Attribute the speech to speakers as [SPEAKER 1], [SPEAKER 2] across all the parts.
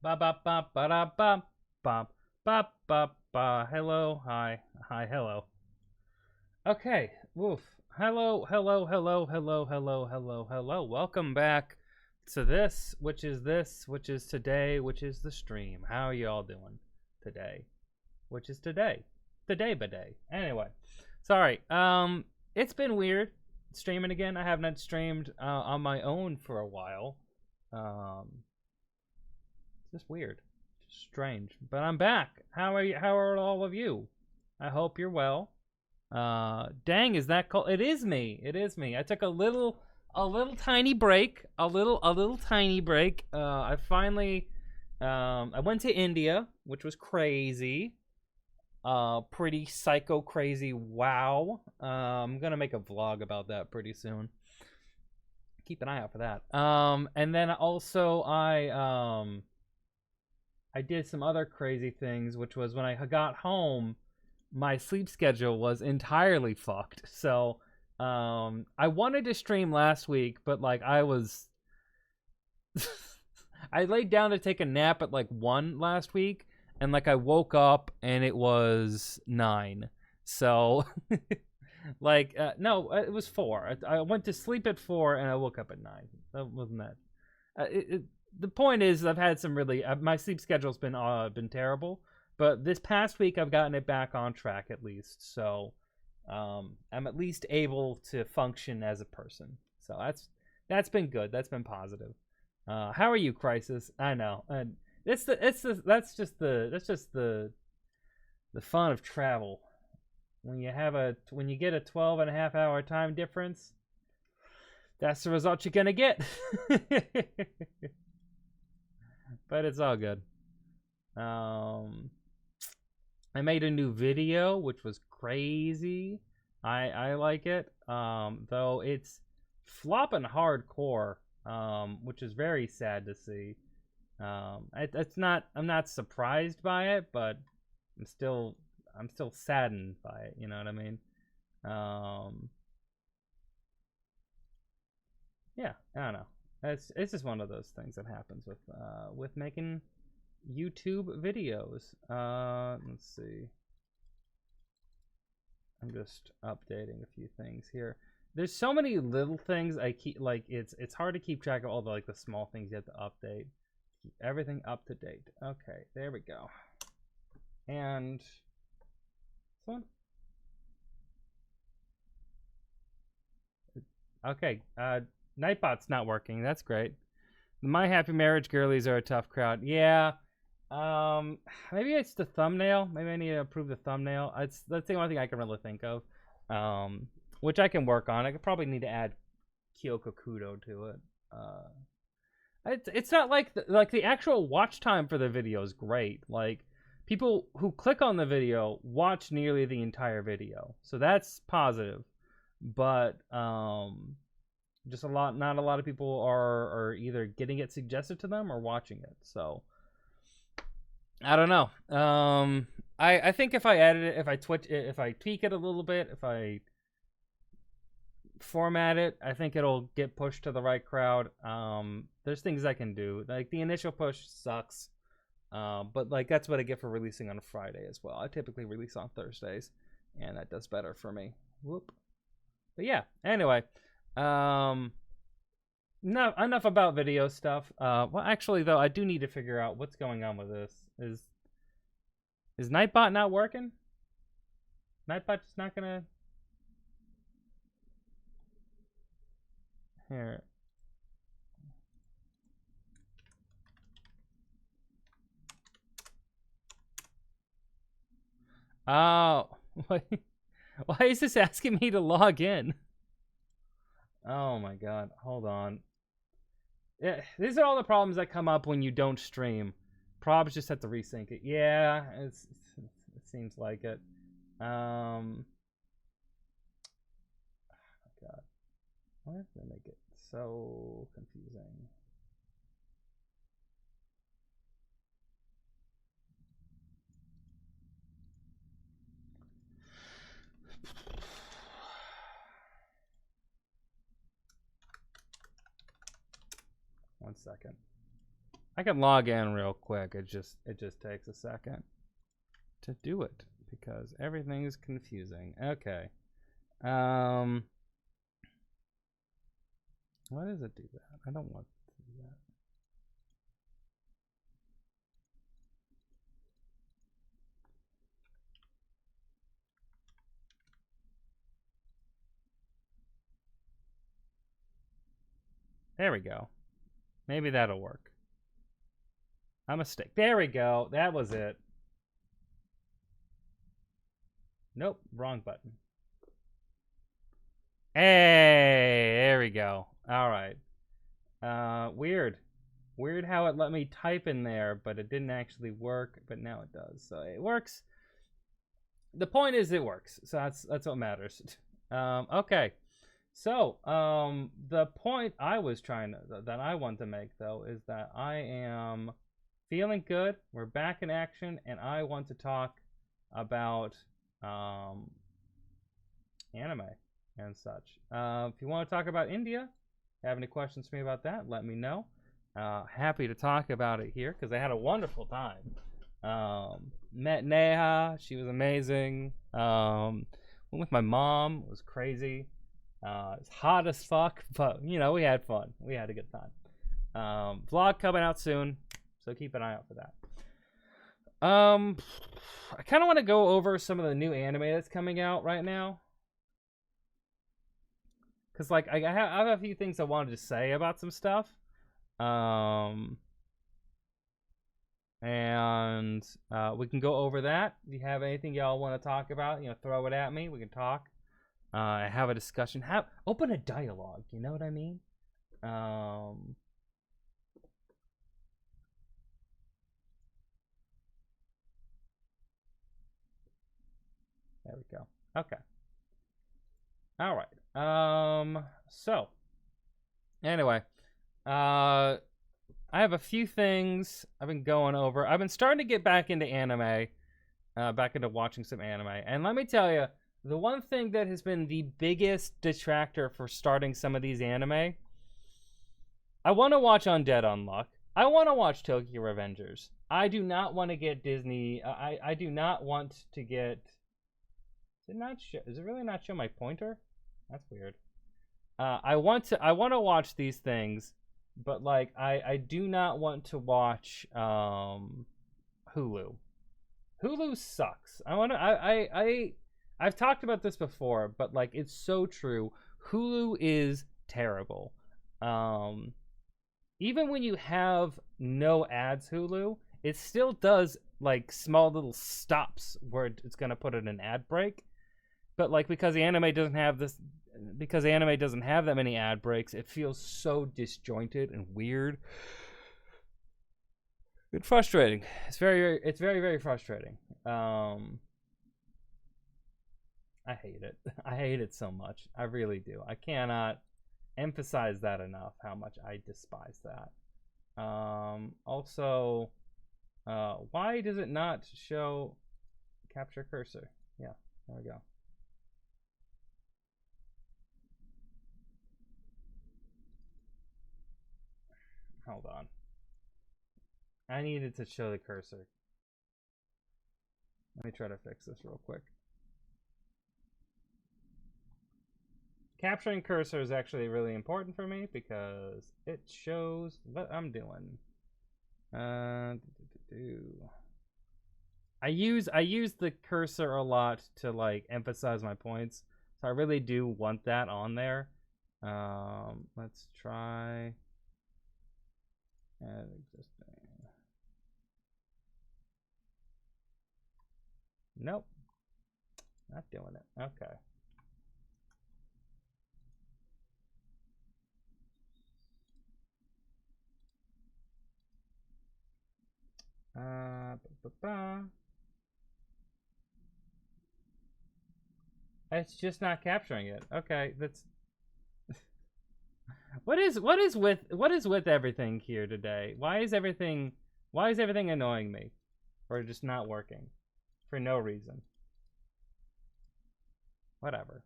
[SPEAKER 1] Ba ba ba ba da ba ba ba ba ba. Hello, hi, hi, hello. Okay, woof. Hello, hello, hello, hello, hello, hello, hello. Welcome back to which is today, which is the stream. How are you all doing today? Which is today, today by day. Anyway, sorry. It's been weird streaming again. I have not streamed on my own for a while. It's just weird, just strange. But I'm back. How are you? How are all of you? I hope you're well. Dang, is that cold? It is me. It is me. I took a little tiny break. A little tiny break. I finally, I went to India, which was crazy. Pretty psycho crazy. Wow. I'm gonna make a vlog about that pretty soon. Keep an eye out for that. And then also I did some other crazy things, which was when I got home, my sleep schedule was entirely fucked. So, I wanted to stream last week, but like I was, I laid down to take a nap at like 1 last week, and like I woke up and it was 9. So, like, no, it was 4. I went to sleep at 4 and I woke up at 9. That wasn't that. The point is, I've had some really my sleep schedule's been terrible, but this past week I've gotten it back on track at least. So I'm at least able to function as a person. So that's been good. That's been positive. How are you, Crisis? I know, and that's just the fun of travel. When you get a 12 and a half hour time difference, that's the result you're gonna get. But it's all good. Um, I made a new video, which was crazy. I like it. Though it's flopping hardcore, which is very sad to see. It's not. I'm not surprised by it, but I'm still I'm still saddened by it. You know what I mean? Um, yeah, I don't know. It's just one of those things that happens with making YouTube videos. Let's see. I'm just updating a few things here. There's so many little things I keep like it's hard to keep track of all the like the small things you have to update. Keep everything up to date. Okay, there we go. And this one. Okay, Nightbot's not working. That's great. The My Happy Marriage girlies are a tough crowd. Yeah. Maybe it's the thumbnail. Maybe I need to improve the thumbnail. That's the only thing I can really think of. Which I can work on. I could probably need to add Kyoko Kudo to it. It's not like the actual watch time for the video is great. Like people who click on the video watch nearly the entire video, so that's positive. But just not a lot of people are either getting it suggested to them or watching it. So I don't know. I think if I edit it, if I tweak it a little bit, if I format it, I think it'll get pushed to the right crowd. There's things I can do. Like the initial push sucks, but like that's what I get for releasing on a Friday as well. I typically release on Thursdays, and that does better for me. Whoop. But yeah. Anyway, um, no, enough about video stuff. Well, actually, though, I do need to figure out what's going on with this. Is Nightbot not working? Nightbot just not gonna here. Oh, why is this asking me to log in? Oh my god, hold on. Yeah, these are all the problems that come up when you don't stream. Probs just have to resync it. Yeah, it seems like it. Oh god, why did they make it so confusing? One second. I can log in real quick. It just takes a second to do it because everything is confusing. Okay. Why does it do that? I don't want to do that. There we go. Maybe that'll work. A mistake. There we go. That was it. Nope, wrong button. Hey, there we go. All right. Weird. Weird how it let me type in there, but it didn't actually work, but now it does. So it works. The point is it works. So that's what matters. Okay. So, the point I was that I want to make though is that I am feeling good. We're back in action, and I want to talk about anime and such. If you want to talk about India, have any questions for me about that, let me know. Happy to talk about it here because I had a wonderful time. Met Neha, she was amazing. Went with my mom, it was crazy. It's hot as fuck, but you know, we had fun. We had a good time. Vlog coming out soon, so keep an eye out for that. I kind of want to go over some of the new anime that's coming out right now, cause like I have a few things I wanted to say about some stuff. And we can go over that. If you have anything y'all want to talk about, you know, throw it at me. We can talk. Have a discussion. Open a dialogue. You know what I mean? There we go. Okay. All right. So anyway, I have a few things I've been going over. I've been starting to get back into anime, back into watching some anime, and let me tell you, the one thing that has been the biggest detractor for starting some of these anime, I want to watch Undead Unluck. I want to watch Tokyo Revengers. I do not want to get Disney. I do not want to get. Is it really not show my pointer? That's weird. I want to watch these things, but like I do not want to watch Hulu. Hulu sucks. I've talked about this before, but like it's so true. Hulu is terrible. Even when you have no ads Hulu, it still does like small little stops where it's going to put in an ad break. But like because anime doesn't have that many ad breaks, it feels so disjointed and weird. It's frustrating. It's very, very frustrating. I hate it. I hate it so much. I really do. I cannot emphasize that enough, how much I despise that. Also, why does it not show capture cursor? Yeah, there we go. Hold on. I needed to show the cursor. Let me try to fix this real quick. Capturing cursor is actually really important for me because it shows what I'm doing. I use the cursor a lot to like emphasize my points, so I really do want that on there. Let's try add existing. Nope, not doing it. Okay. It's just not capturing it. Okay, that's what is with everything here today? Why is everything annoying me or just not working for no reason? Whatever.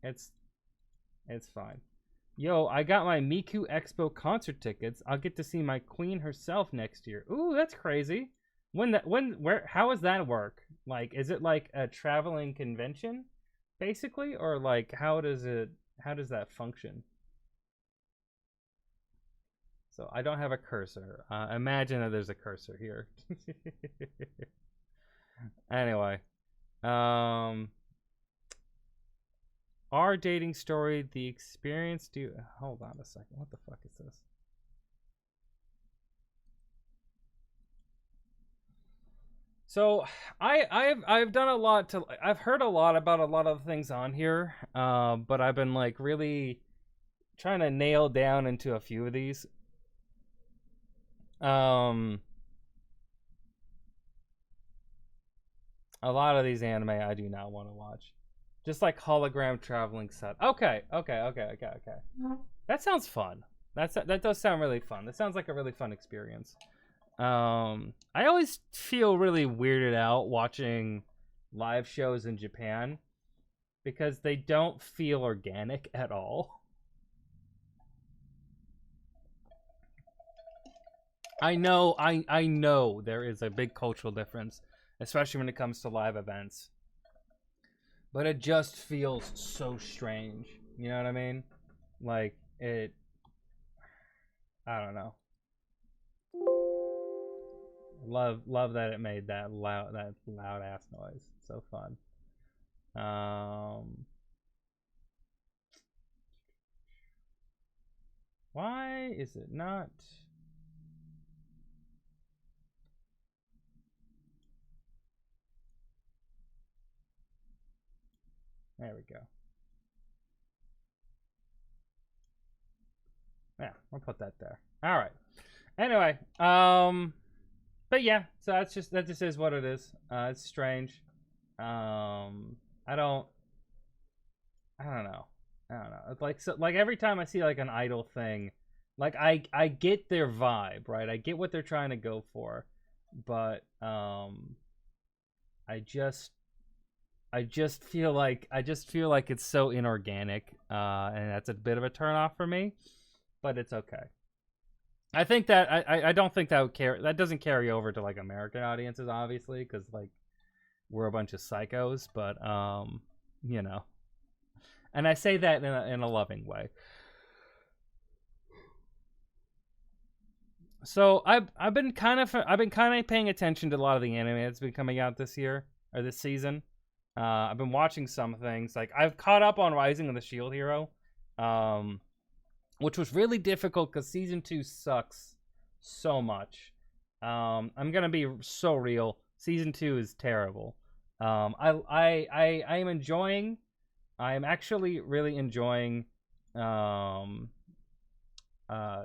[SPEAKER 1] It's fine. Yo, I got my Miku Expo concert tickets. I'll get to see my queen herself next year. Ooh, that's crazy. How does that work? Like, is it like a traveling convention, basically? Or like, how does that function? So I don't have a cursor. Imagine that there's a cursor here. Anyway, our dating story, the experience. Hold on a second. What the fuck is this? So I've done a lot to. I've heard a lot about a lot of things on here, but I've been like really trying to nail down into a few of these. A lot of these anime I do not want to watch. Just like hologram traveling set. Okay. That sounds fun. That does sound really fun. That sounds like a really fun experience. I always feel really weirded out watching live shows in Japan because they don't feel organic at all. I know there is a big cultural difference, especially when it comes to live events. But it just feels so strange. You know what I mean? Like I don't know. Love that it made that loud ass noise. So fun. Why is it not? There we go. Yeah, we'll put that there. All right. Anyway, but yeah, so that just is what it is. It's strange. I don't know. It's like every time I see like an idol thing, like I get their vibe, right? I get what they're trying to go for, but I just feel like it's so inorganic, and that's a bit of a turnoff for me. But it's okay. I think that I don't think that doesn't carry over to like American audiences, obviously, because like we're a bunch of psychos. But you know, and I say that in a loving way. So I've been kind of paying attention to a lot of the anime that's been coming out this year or this season. I've been watching some things. Like I've caught up on Rising of the Shield Hero, which was really difficult because season 2 sucks so much. I'm gonna be so real. Season 2 is terrible. I am enjoying. I am actually really enjoying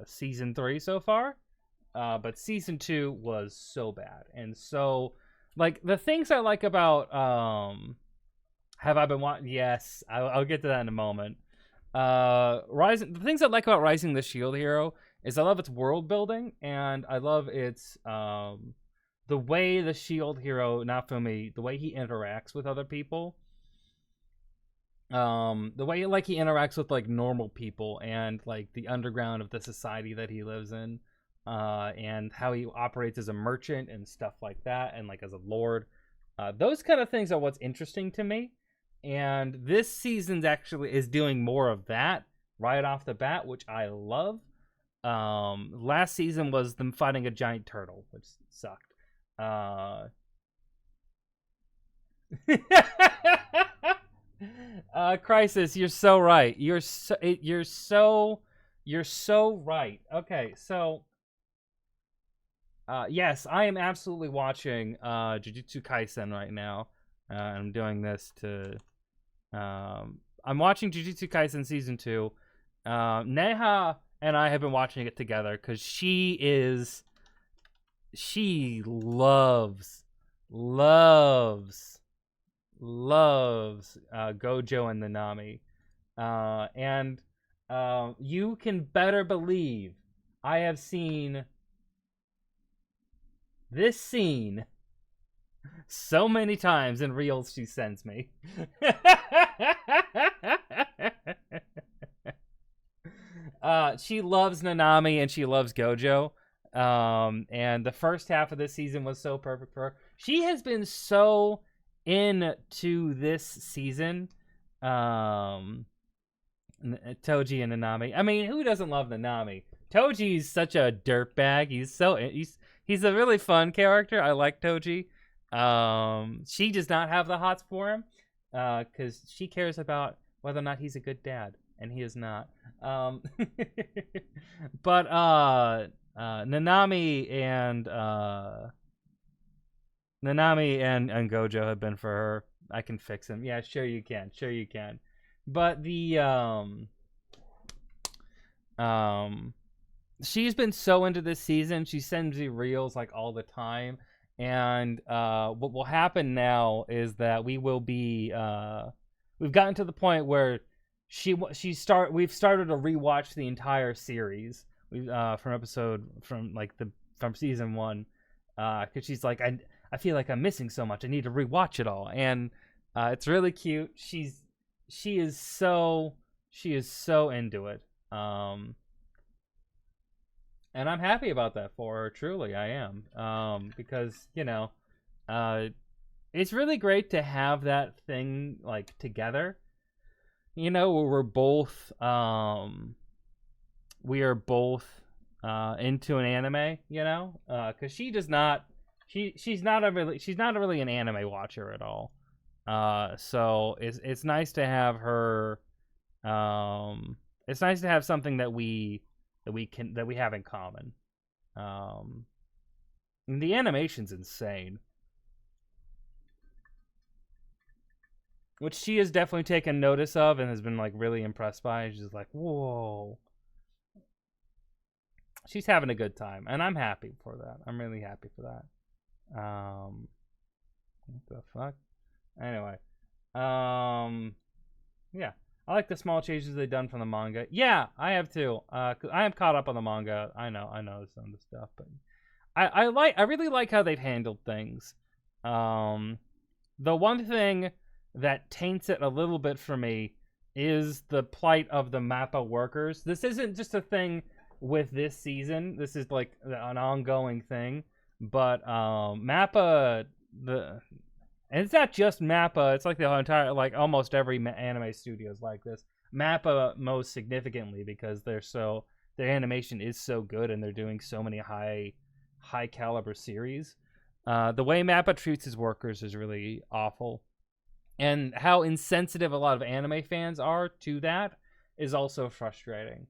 [SPEAKER 1] season 3 so far. But season 2 was so bad. And so like the things I like about have I been watching? Yes, I'll get to that in a moment. The things I like about Rising the Shield Hero is I love its world building, and I love its the way the Shield Hero, Naofumi, the way he interacts with other people. The way like he interacts with like normal people and like the underground of the society that he lives in, and how he operates as a merchant and stuff like that, and like as a lord. Those kind of things are what's interesting to me. And this season's actually is doing more of that right off the bat, which I love. Last season was them fighting a giant turtle, which sucked. Crisis, you're so right. You're so right. Okay, so yes, I am absolutely watching Jujutsu Kaisen right now. I'm doing this to I'm watching Jujutsu Kaisen season 2. Neha and I have been watching it together because she loves Gojo and Nanami. And you can better believe I have seen this scene so many times in reels she sends me. She loves Nanami and she loves Gojo. And the first half of this season was so perfect for her. She has been so into this season. Toji and Nanami. I mean, who doesn't love Nanami? Toji's such a dirtbag. He's a really fun character. I like Toji. She does not have the hots for him, because she cares about whether or not he's a good dad, and he is not. But Nanami and Gojo have been for her. I can fix him. Yeah, sure you can. Sure you can. But she's been so into this season. She sends me reels like all the time. And what will happen now is that we will be we've gotten to the point where we've started to rewatch the entire series. From season 1, because she's like, I feel like I'm missing so much. I need to rewatch it all. And it's really cute. She is so into it. And I'm happy about that for her. Truly, I am. Because, it's really great to have that thing like together. Where we're both into an anime. Because she does not. She's not really an anime watcher at all. So it's nice to have her. It's nice to have something that we have in common. And the animation's insane, which she has definitely taken notice of and has been like really impressed by. She's like, whoa. She's having a good time, and I'm happy for that. I'm really happy for that. What the fuck? Anyway, yeah. I like the small changes they've done from the manga. Yeah, I have too. 'Cause I am caught up on the manga. I know some of the stuff, but I really like how they've handled things. The one thing that taints it a little bit for me is the plight of the Mappa workers. This isn't just a thing with this season. This is like an ongoing thing. But Mappa, and it's not just Mappa. It's like the entire, like almost every anime studio is like this. Mappa most significantly because their animation is so good and they're doing so many high caliber series. The way Mappa treats his workers is really awful, and how insensitive a lot of anime fans are to that is also frustrating.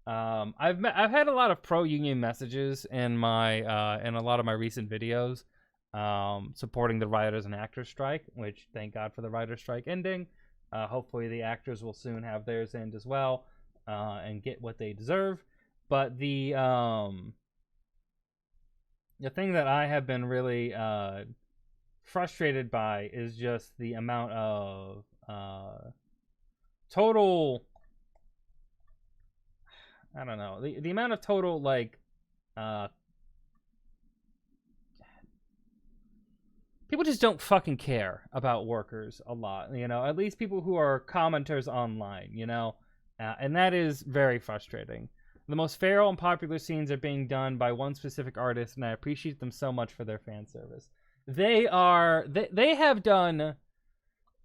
[SPEAKER 1] I've had a lot of pro union messages in a lot of my recent videos. Supporting the writers and actors strike, which thank God for the writers strike ending. Hopefully the actors will soon have theirs end as well, and get what they deserve. But the thing that I have been really frustrated by is just the amount of total, I don't know, the amount of total like people just don't fucking care about workers a lot, at least people who are commenters online, and that is very frustrating. The most feral and popular scenes are being done by one specific artist, and I appreciate them so much for their fan service. They have done,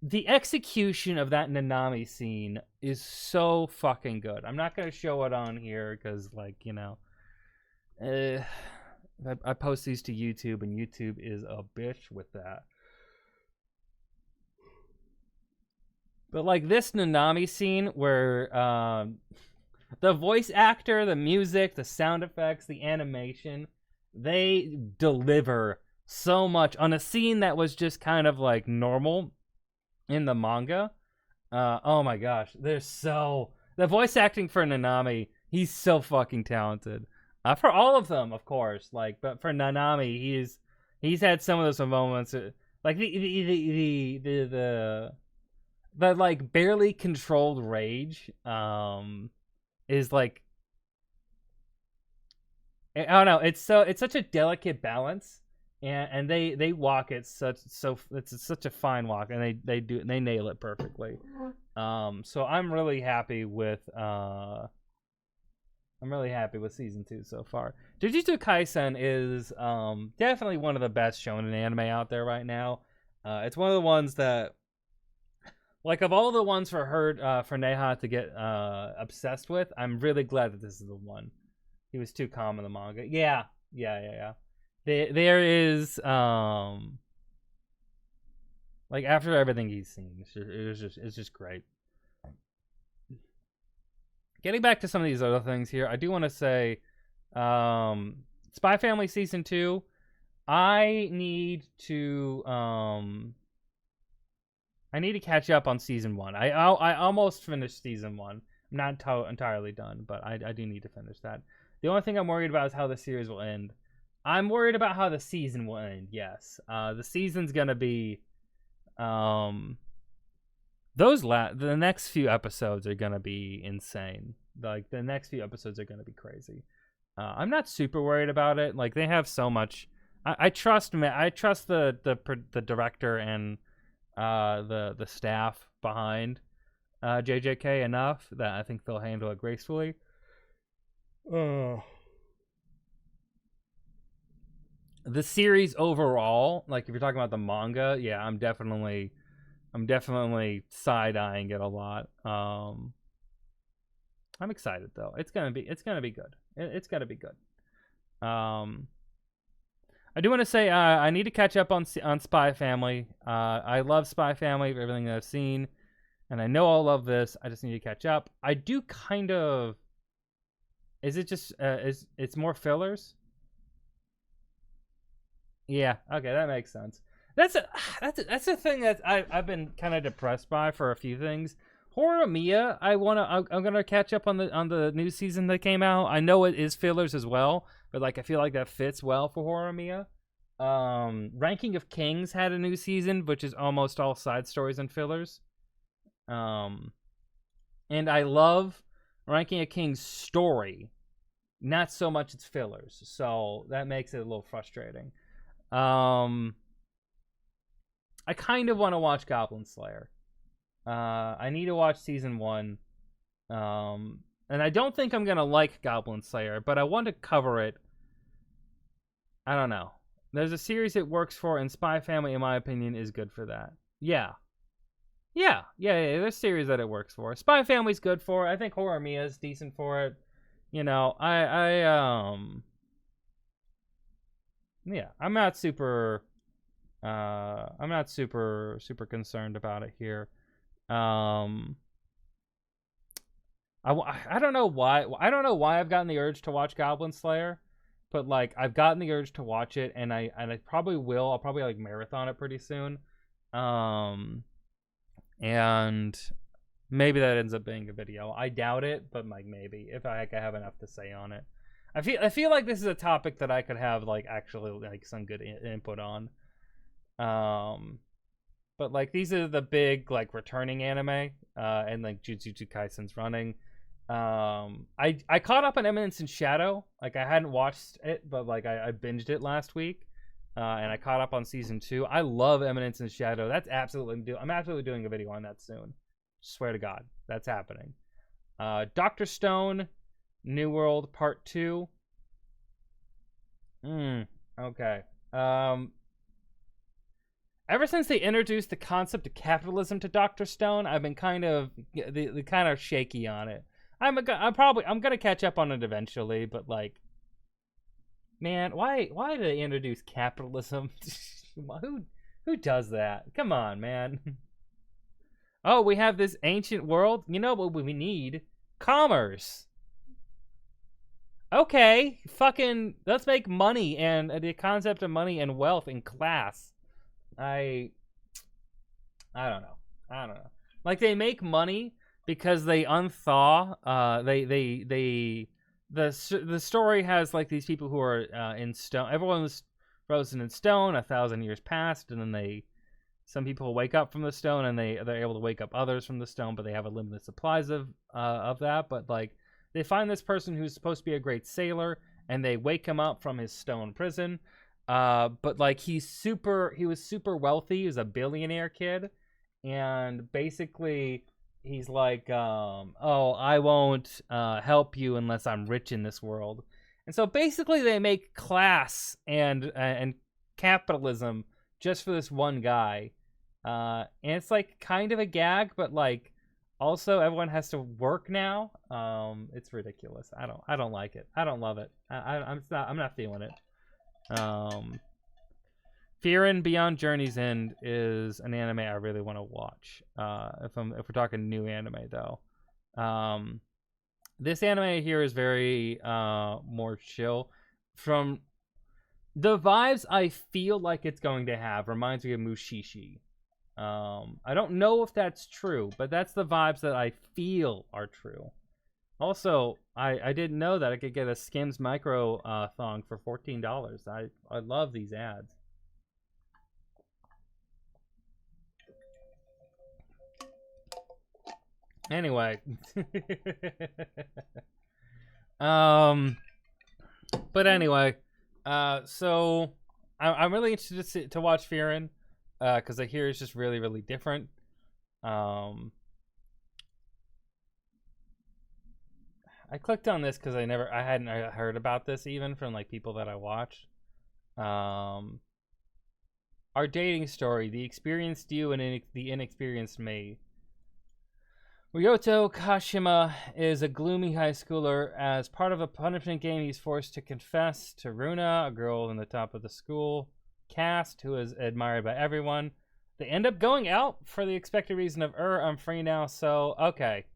[SPEAKER 1] the execution of that Nanami scene is so fucking good. I'm not going to show it on here because, like, I post these to YouTube, and YouTube is a bitch with that. But like this Nanami scene where the voice actor, the music, the sound effects, the animation, they deliver so much on a scene that was just kind of like normal in the manga. Oh my gosh, the voice acting for Nanami, he's so fucking talented. For all of them, of course, but for Nanami, he's had some of those moments, like the like barely controlled rage, is like, I don't know, it's such a delicate balance, and they walk it it's such a fine walk, and they nail it perfectly. So I'm really happy with I'm really happy with season 2 so far. Jujutsu Kaisen is definitely one of the best shonen anime out there right now. It's one of the ones that, like, of all the ones for Neha to get obsessed with, I'm really glad that this is the one. He was too calm in the manga. Yeah. There is like, after everything he's seen, it's just great. Getting back to some of these other things here, I do want to say, Spy Family Season 2, I need to catch up on Season 1. I almost finished Season 1. I'm not entirely done, but I do need to finish that. The only thing I'm worried about is how the series will end. I'm worried about how the season will end, yes. The season's going to be... the next few episodes are gonna be insane. Like, the next few episodes are gonna be crazy. I'm not super worried about it. Like, they have so much. I trust the director and the staff behind JJK enough that I think they'll handle it gracefully. The series overall, like, if you're talking about the manga, yeah, I'm definitely side-eyeing it a lot. I'm excited though. It's gonna be good. It's gonna be good. I do want to say I need to catch up on Spy Family. I love Spy Family for everything that I've seen, and I know I'll love this. I just need to catch up. I do kind of. Is it just it's more fillers? Yeah. Okay, that makes sense. That's a thing that I've been kind of depressed by for a few things. Horimiya, I'm gonna catch up on the new season that came out. I know it is fillers as well, but like, I feel like that fits well for Horimiya. Ranking of Kings had a new season, which is almost all side stories and fillers. And I love Ranking of Kings story, not so much its fillers. So that makes it a little frustrating. I kind of want to watch Goblin Slayer. I need to watch season 1. And I don't think I'm going to like Goblin Slayer, but I want to cover it. I don't know. There's a series it works for, and Spy Family, in my opinion, is good for that. Yeah. There's a series that it works for. Spy Family's good for it. I think Horimiya is decent for it. You know, yeah, I'm not super concerned about it here. I don't know why. I don't know why I've gotten the urge to watch Goblin Slayer, but like, I've gotten the urge to watch it, and I probably will. I'll probably like marathon it pretty soon. And maybe that ends up being a video. I doubt it, but like, maybe, if I have enough to say on it. I feel like this is a topic that I could have like actually like some good input on. But like, these are the big like returning anime, and like Jujutsu Kaisen's running. I caught up on Eminence in Shadow. Like, I hadn't watched it, but like, I binged it last week, and I caught up on season 2. I love Eminence in Shadow. I'm absolutely doing a video on that soon. Swear to God, that's happening. Dr. Stone, New World Part 2. Okay. Ever since they introduced the concept of capitalism to Dr. Stone, I've been kind of shaky on it. I'm gonna catch up on it eventually, but like, man, why do they introduce capitalism? Who does that? Come on, man. Oh, we have this ancient world. You know what we need? Commerce. Okay, fucking, let's make money, and the concept of money and wealth and class. I don't know. Like, they make money because they unthaw. The story has like these people who are in stone. Everyone was frozen in stone. 1,000 years passed, and then some people wake up from the stone, and they're able to wake up others from the stone, but they have a limited supplies of that. But like, they find this person who's supposed to be a great sailor, and they wake him up from his stone prison. But like, he was super wealthy. He was a billionaire kid, and basically he's like, oh, I won't help you unless I'm rich in this world. And so basically they make class and capitalism just for this one guy. And it's like kind of a gag, but like also everyone has to work now. It's ridiculous. I don't like it. I don't love it. I'm not feeling it. Frieren Beyond Journey's End is an anime I really want to watch. If we're talking new anime though. This anime here is very more chill. From the vibes I feel like it's going to have reminds me of Mushishi. I don't know if that's true, but that's the vibes that I feel are true. Also, I didn't know that I could get a Skims Micro thong for $14. I love these ads. Anyway. But anyway, so I'm really interested to watch Frieren, because I hear it's just really, really different. I clicked on this because I hadn't heard about this even from like people that I watched. Our dating story: the experienced you and the inexperienced me. Ryoto Kashima is a gloomy high schooler. As part of a punishment game, he's forced to confess to Runa, a girl in the top of the school cast who is admired by everyone. They end up going out for the expected reason of, I'm free now, so, okay.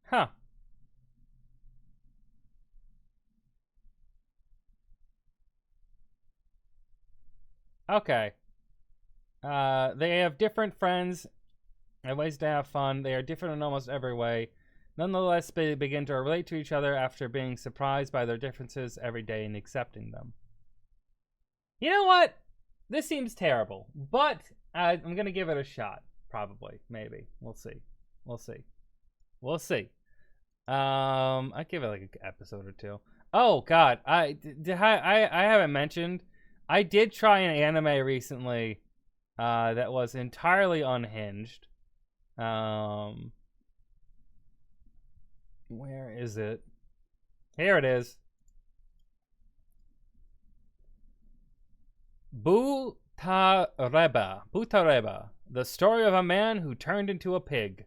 [SPEAKER 1] Huh. Okay. They have different friends and ways to have fun. They are different in almost every way. Nonetheless, they begin to relate to each other after being surprised by their differences every day and accepting them. You know what? This seems terrible, but I'm going to give it a shot. Probably. Maybe. We'll see. We'll see. We'll see. I'd give it like an episode or two. Oh, God. I haven't mentioned. I did try an anime recently that was entirely unhinged. Where is it? Here it is. Butareba, the story of a man who turned into a pig.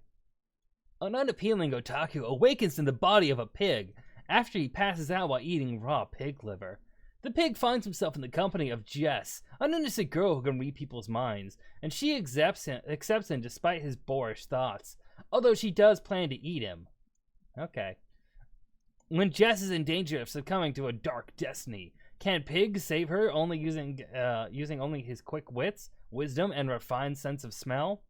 [SPEAKER 1] An unappealing otaku awakens in the body of a pig after he passes out while eating raw pig liver. The pig finds himself in the company of Jess, an innocent girl who can read people's minds, and she accepts him despite his boorish thoughts, although she does plan to eat him. Okay. When Jess is in danger of succumbing to a dark destiny, can Pig save her only using only his quick wits, wisdom, and refined sense of smell?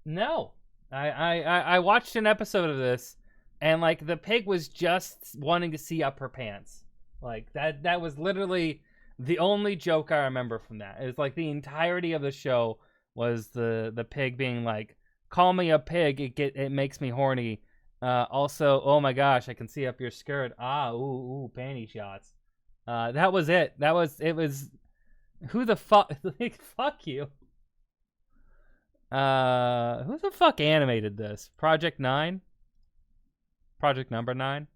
[SPEAKER 1] No. I watched an episode of this, and like the pig was just wanting to see up her pants. Like that was literally the only joke I remember from that. It was like the entirety of the show was the pig being like, "Call me a pig, it makes me horny. Also, oh my gosh, I can see up your skirt. Ooh, panty shots." That was it. It was, who the fuck, fuck you. Who the fuck animated this? Project 9? Project number 9?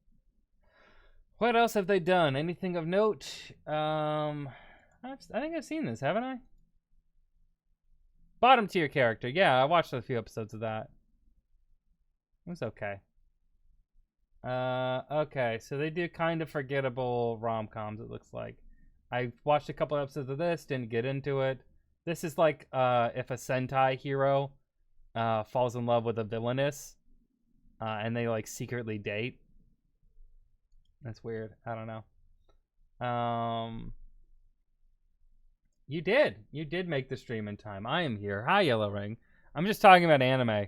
[SPEAKER 1] What else have they done? Anything of note? I think I've seen this, haven't I? Bottom tier character. Yeah, I watched a few episodes of that. It was okay. Okay, so they do kind of forgettable rom-coms, it looks like. I watched a couple episodes of this, didn't get into it. This is like if a Sentai hero falls in love with a villainess and they like secretly date. That's weird. I don't know. You did make the stream in time. I am here. Hi, Yellow Ring. I'm just talking about anime.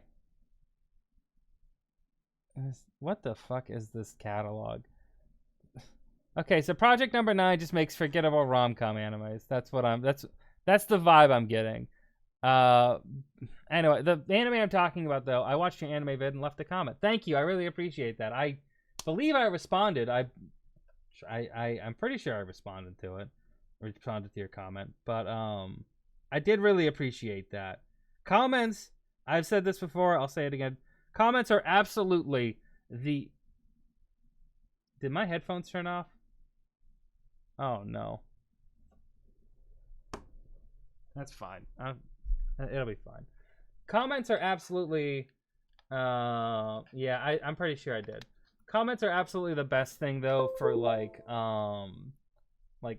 [SPEAKER 1] What the fuck is this catalog? Okay, so Project Number 9 just makes forgettable rom-com animes. That's the vibe I'm getting. Anyway, the anime I'm talking about though, I watched your anime vid and left a comment. Thank you. I really appreciate that. I believe I responded. I'm pretty sure I responded to it. responded to your comment, but I did really appreciate that. Comments, I've said this before, I'll say it again. Comments are absolutely the... Did my headphones turn off? Oh, no. That's fine. It'll be fine. Comments are absolutely... yeah, I'm pretty sure I did. Comments are absolutely the best thing, though, for, like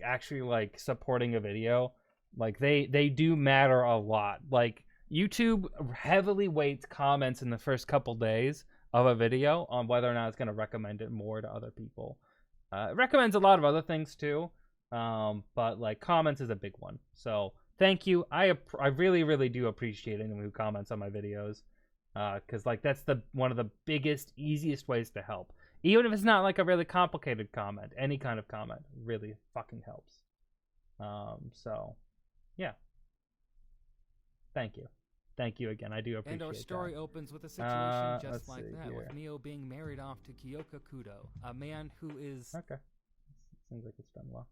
[SPEAKER 1] actually, like, supporting a video. Like, they do matter a lot. Like, YouTube heavily weights comments in the first couple days of a video on whether or not it's going to recommend it more to other people. It recommends a lot of other things, too. But, like, comments is a big one. So, thank you. I really, really do appreciate anyone who comments on my videos. Because, like, that's one of the biggest, easiest ways to help. Even if it's not, like, a really complicated comment. Any kind of comment really fucking helps. So, yeah. Thank you. Thank you again. I do appreciate that.
[SPEAKER 2] And our story opens with a situation just like that,
[SPEAKER 1] here.
[SPEAKER 2] with Mio being married off to Kyoka Kudo, a man who is...
[SPEAKER 1] Okay. Seems like it's done well.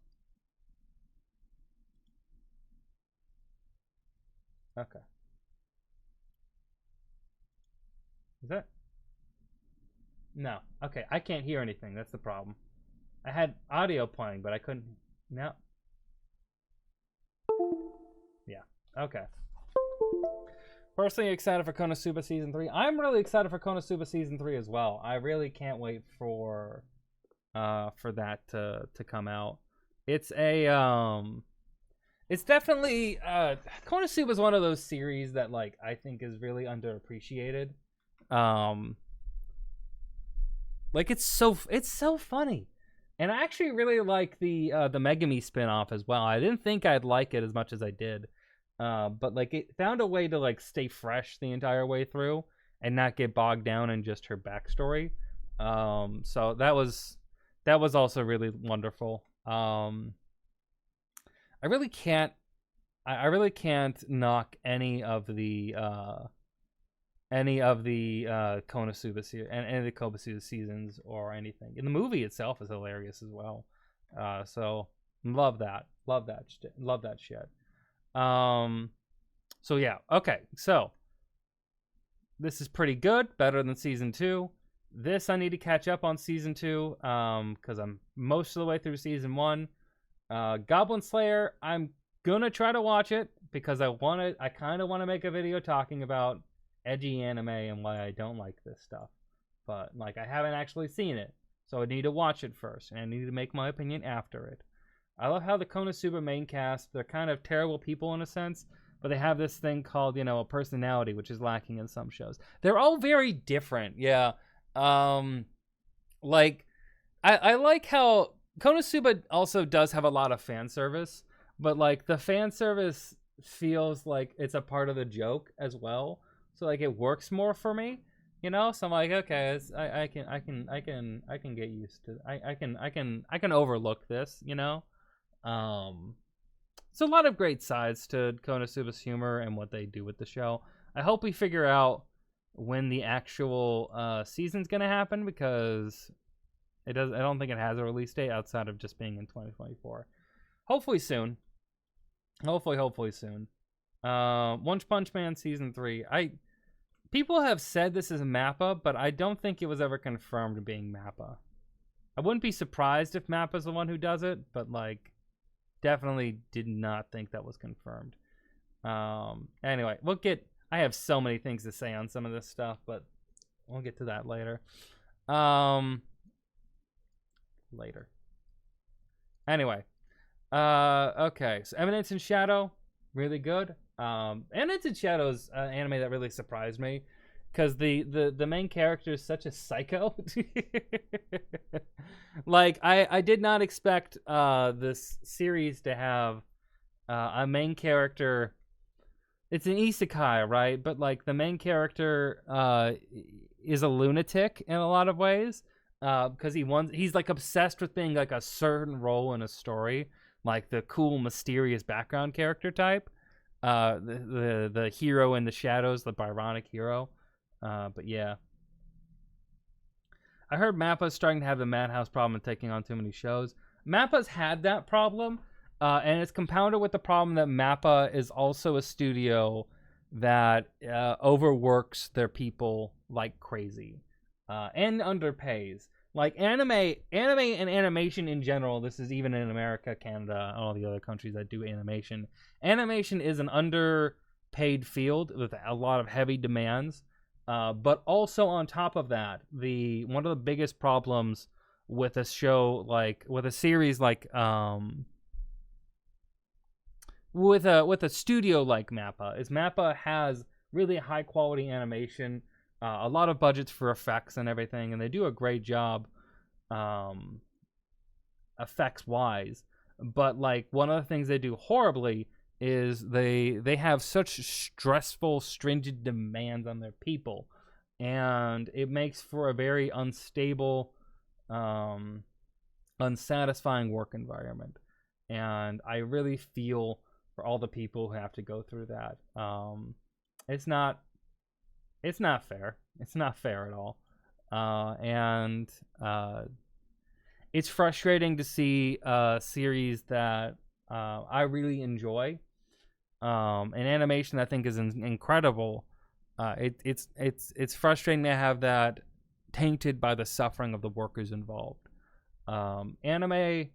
[SPEAKER 1] Okay. Is that? No. Okay, I can't hear anything. That's the problem. I had audio playing, but I couldn't... No. Yeah. Okay. Personally excited for Konosuba Season 3. I'm really excited for Konosuba Season 3 as well. I really can't wait for that to come out. It's a... It's definitely... Konosuba is one of those series that, like, I think is really underappreciated. Like, it's so funny. And I actually really like the Megami spin-off as well. I didn't think I'd like it as much as I did. But, like, it found a way to, like, stay fresh the entire way through and not get bogged down in just her backstory. So that was also really wonderful. I really can't knock any of the Konosuba series and any of the Konosuba seasons or anything. And the movie itself is hilarious as well. So love that shit. So yeah, okay. So this is pretty good, better than season 2. This I need to catch up on season 2 cuz I'm most of the way through season 1. Goblin Slayer, I'm gonna try to watch it because I kind of want to make a video talking about edgy anime and why I don't like this stuff. But, like, I haven't actually seen it, so I need to watch it first, and I need to make my opinion after it. I love how the Konosuba main cast, they're kind of terrible people in a sense, but they have this thing called, a personality, which is lacking in some shows. They're all very different, yeah. Like, I like how Konosuba also does have a lot of fan service, but, like, the fan service feels like it's a part of the joke as well. So, like, it works more for me, So I'm like, okay, I can get used to. I can overlook this, It's a lot of great sides to Konosuba's humor and what they do with the show. I hope we figure out when the actual season's gonna happen because I don't think it has a release date outside of just being in 2024. Hopefully soon. Hopefully soon. One Punch Man season 3. People have said this is Mappa, but I don't think it was ever confirmed being Mappa. I wouldn't be surprised if Mappa's the one who does it, but, like, definitely did not think that was confirmed. Anyway, I have so many things to say on some of this stuff, but we'll get to that later. Later. Anyway. Okay, so Eminence in Shadow, really good. Eminence in Shadow is an anime that really surprised me because the main character is such a psycho. Like, I did not expect this series to have a main character. It's an isekai, right? But, like, the main character is a lunatic in a lot of ways because he's like obsessed with being like a certain role in a story, like the cool, mysterious background character type. The hero in the shadows, the Byronic hero. But yeah. I heard Mappa's starting to have the Madhouse problem and taking on too many shows. Mappa's had that problem. And it's compounded with the problem that Mappa is also a studio that overworks their people like crazy, and underpays. Like anime and animation in general. This is even in America, Canada, and all the other countries that do animation. Animation is an underpaid field with a lot of heavy demands. But also on top of that, one of the biggest problems with a show with a series with a studio like Mappa is Mappa has really high quality animation, a lot of budgets for effects and everything, and they do a great job effects wise. But like one of the things they do horribly is they have such stressful, stringent demands on their people, and it makes for a very unstable, unsatisfying work environment. And I really feel for all the people who have to go through that. It's not fair. It's not fair at all. And it's frustrating to see a series that I really enjoy, an animation that I think is incredible. It's frustrating to have that tainted by the suffering of the workers involved. Anime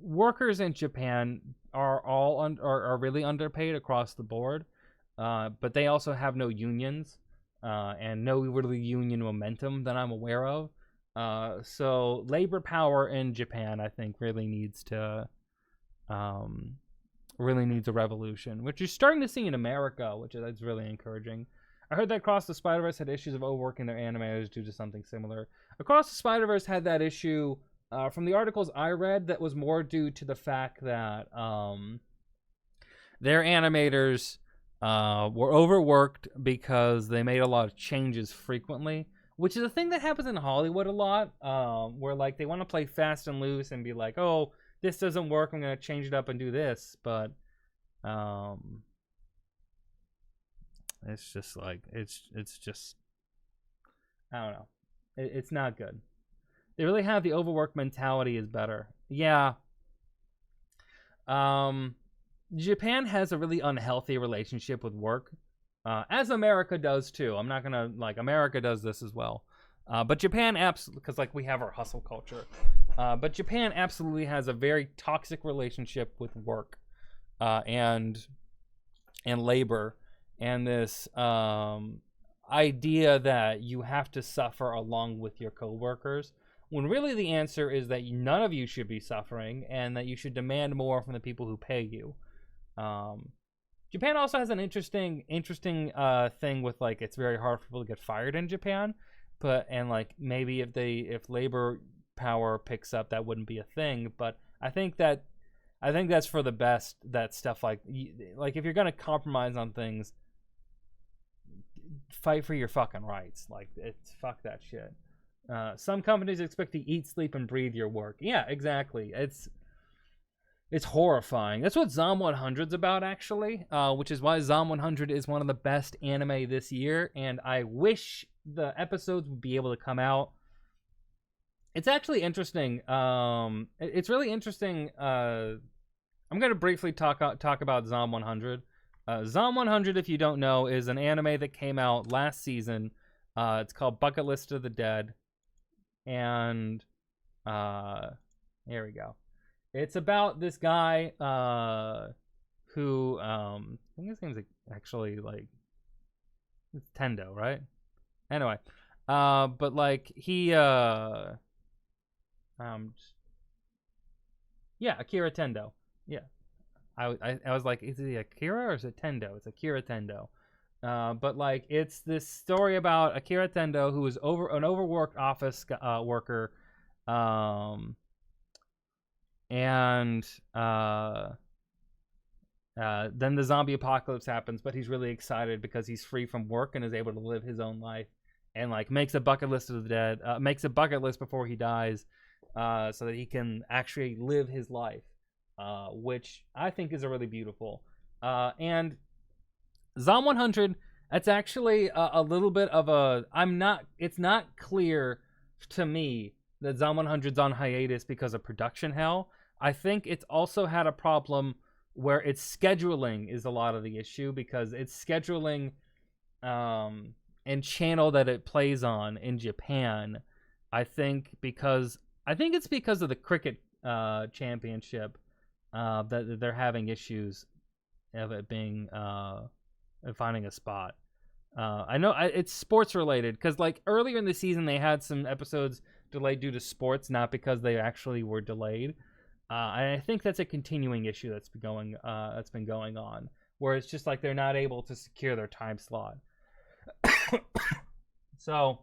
[SPEAKER 1] workers in Japan are really underpaid across the board, but they also have no unions and no really union momentum that I'm aware of. So labor power in Japan, I think, really needs a revolution, which you're starting to see in America, which is really encouraging. I heard that Across the Spider-Verse had issues of overworking their animators due to something similar. Across the Spider-Verse had that issue. From the articles I read, that was more due to the fact that their animators were overworked because they made a lot of changes frequently, which is a thing that happens in Hollywood a lot, where like they want to play fast and loose and be like, oh, this doesn't work, I'm going to change it up and do this. But it's just like, it's just, I don't know. It's not good. They really have the overwork mentality is better. Yeah. Japan has a really unhealthy relationship with work, as America does too. I'm not gonna America does this as well, but Japan absolutely, because like we have our hustle culture, but Japan absolutely has a very toxic relationship with work, and labor, and this idea that you have to suffer along with your coworkers. When really the answer is that none of you should be suffering and that you should demand more from the people who pay you. Japan also has an interesting thing with like it's very hard for people to get fired in Japan, and like maybe if labor power picks up, that wouldn't be a thing. But I think that's for the best, that stuff like if you're gonna compromise on things, fight for your fucking rights. Like it's fuck that shit. Some companies expect to eat, sleep, and breathe your work. Yeah, exactly. It's horrifying. That's what Zom 100's about, actually, which is why Zom 100 is one of the best anime this year, and I wish the episodes would be able to come out. It's actually interesting. It's really interesting. I'm going to briefly talk about Zom 100. Zom 100, if you don't know, is an anime that came out last season. It's called Bucket List of the Dead. And here we go. It's about this guy who I think his name's actually like it's Tendo, right? Anyway, but like he yeah, Akira Tendo. Yeah. I was like, is it Akira or is it Tendo? It's Akira Tendo. But like it's this story about Akira Tendo, who is an overworked office worker, and then the zombie apocalypse happens, but he's really excited because he's free from work and is able to live his own life, and like makes a bucket list of the dead, makes a bucket list before he dies, so that he can actually live his life, which I think is a really beautiful. And Zom 100, that's actually a little bit of a, it's not clear to me that Zom 100's on hiatus because of production hell, I think it's also had a problem where its scheduling is a lot of the issue, because it's scheduling and channel that it plays on in Japan. I think it's because of the cricket championship that they're having issues of it being finding a spot. I know it's sports related, because like earlier in the season they had some episodes delayed due to sports, not because they actually were delayed. And I think that's a continuing issue that's been going on, where it's just like they're not able to secure their time slot. So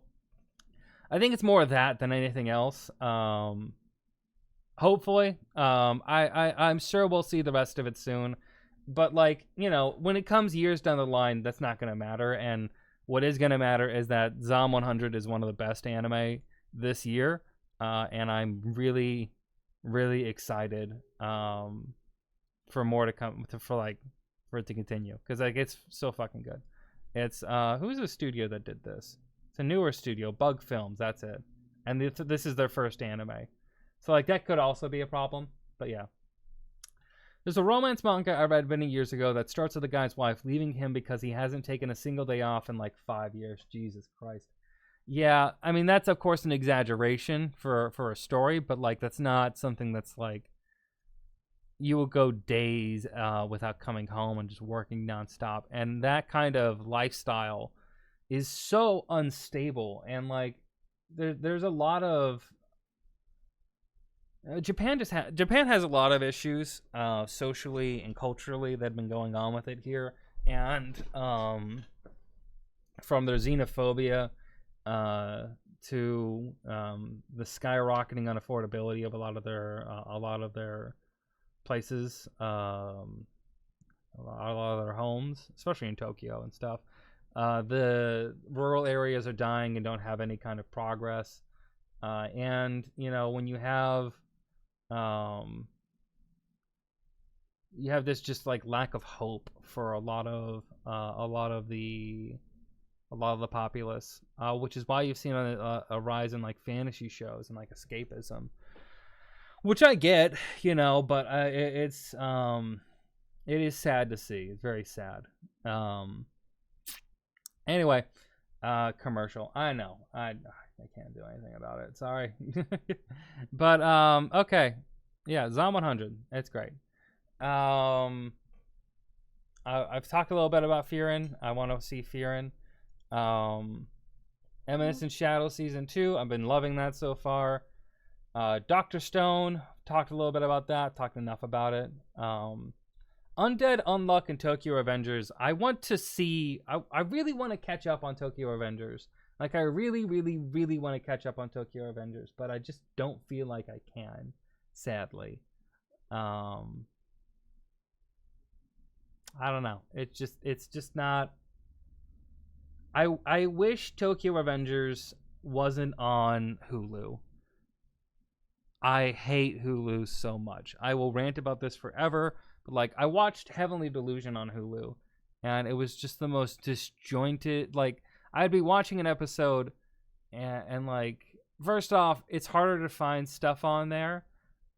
[SPEAKER 1] I think it's more of that than anything else. Hopefully, I'm sure we'll see the rest of it soon. But like, when it comes years down the line, that's not going to matter. And what is going to matter is that Zom 100 is one of the best anime this year, and I'm really, really excited for more to come, for it to continue, because like it's so fucking good. It's who's the studio that did this? It's a newer studio, Bug Films. That's it, and this is their first anime, so like that could also be a problem. But yeah. There's a romance manga I read many years ago that starts with a guy's wife leaving him because he hasn't taken a single day off in like 5 years. Jesus Christ. Yeah, I mean, that's of course an exaggeration for a story, but like that's not something that's like you will go days without coming home and just working nonstop. And that kind of lifestyle is so unstable. And like there's a lot of Japan has a lot of issues socially and culturally that have been going on with it here, and from their xenophobia to the skyrocketing unaffordability of a lot of their places, a lot of their homes, especially in Tokyo and stuff. The rural areas are dying and don't have any kind of progress, and when you have this just like lack of hope for a lot of the populace, which is why you've seen a rise in like fantasy shows and like escapism, which I get, but it is sad to see. It's very sad. Anyway, commercial. I know. I can't do anything about it. Sorry. But okay. Yeah, Zom 100. It's great. I've talked a little bit about Frieren. I want to see Frieren. Eminence Shadow Season 2. I've been loving that so far. Dr. Stone. Talked a little bit about that. Talked enough about it. Undead Unluck and Tokyo Revengers. I want to see... I really want to catch up on Tokyo Revengers. Like, I really, really, really want to catch up on Tokyo Revengers, but I just don't feel like I can, sadly. I don't know. It's just not... I wish Tokyo Revengers wasn't on Hulu. I hate Hulu so much. I will rant about this forever, but like, I watched Heavenly Delusion on Hulu, and it was just the most disjointed, like... I'd be watching an episode and like, first off, it's harder to find stuff on there.